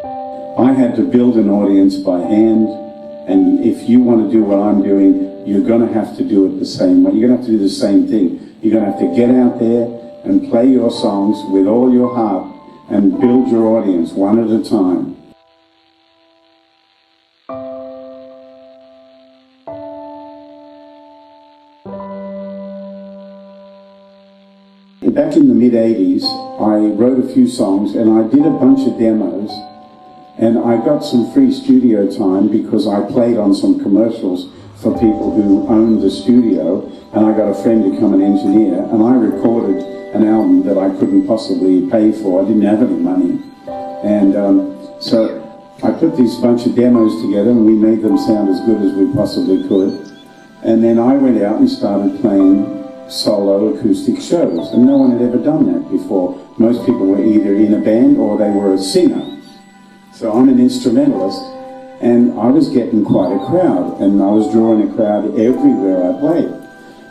I had to build an audience by hand, and if you want to do what I'm doing, you're going to have to do it the same way. You're going to have to do the same thing. You're going to have to get out there and play your songs with all your heart and build your audience one at a time. Back in the mid-80s, I wrote a few songs and I did a bunch of demos, and I got some free studio time because I played on some commercials for people who owned the studio, and I got a friend to come and engineer, and I recorded an album that I couldn't possibly pay for. I didn't have any money. And so I put these bunch of demos together and we made them sound as good as we possibly could. And then I went out and started playing solo acoustic shows, and no one had ever done that before. Most people were either in a band or they were a singer. So I'm an instrumentalist, and I was getting quite a crowd, and I was drawing a crowd everywhere I played.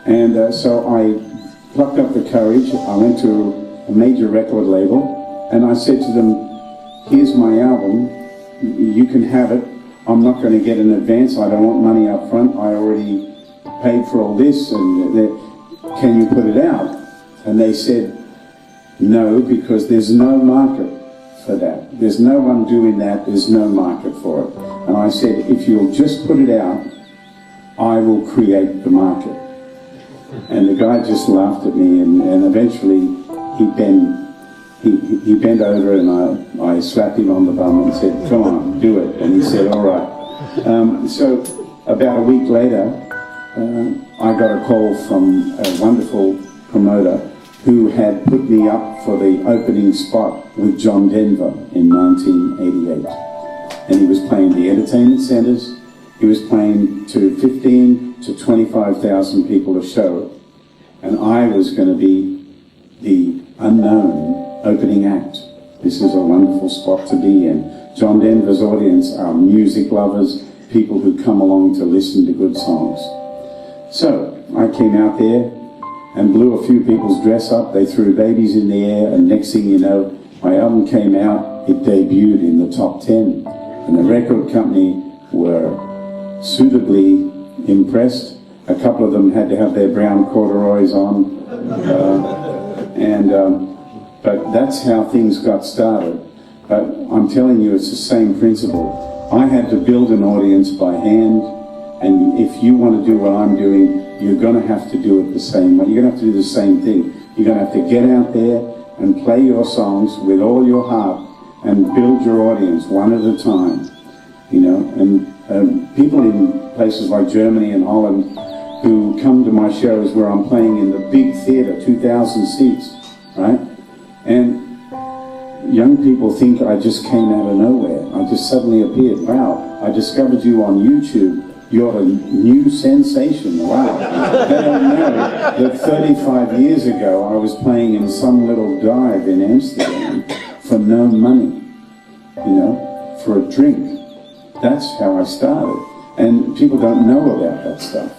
And so I plucked up the courage. I went to a major record label and I said to them, here's my album, you can have it. I'm not going to get an advance, I don't want money up front, I already paid for all this, and can you put it out? And they said, no, because there's no market for that. There's no one doing that, there's no market for it. And I said, if you'll just put it out, I will create the market. And the guy just laughed at me, and eventually he bent over and I slapped him on the bum and said, come on, do it. And he said, all right. So about a week later, I got a call from a wonderful promoter who had put me up for the opening spot with John Denver in 1988. And he was playing the entertainment centers. He was playing to 15 to 25,000 people a show. And I was going to be the unknown opening act. This is a wonderful spot to be in. John Denver's audience are music lovers, people who come along to listen to good songs. So I came out there and blew a few people's dress up. They threw babies in the air, and next thing you know, my album came out. It debuted in the top 10, and the record company were suitably impressed. A couple of them had to have their brown corduroys on, but that's how things got started. But I'm telling you, it's the same principle. I had to build an audience by hand, and if you want to do what I'm doing, you're going to have to do it the same way. You're going to have to do the same thing. You're going to have to get out there and play your songs with all your heart and build your audience one at a time. You know, and people in places like Germany and Holland who come to my shows where I'm playing in the big theater, 2,000 seats, right? And young people think I just came out of nowhere. I just suddenly appeared. Wow, I discovered you on YouTube. You're a new sensation. Wow. They don't know that 35 years ago I was playing in some little dive in Amsterdam for no money, you know, for a drink. That's how I started. And people don't know about that stuff.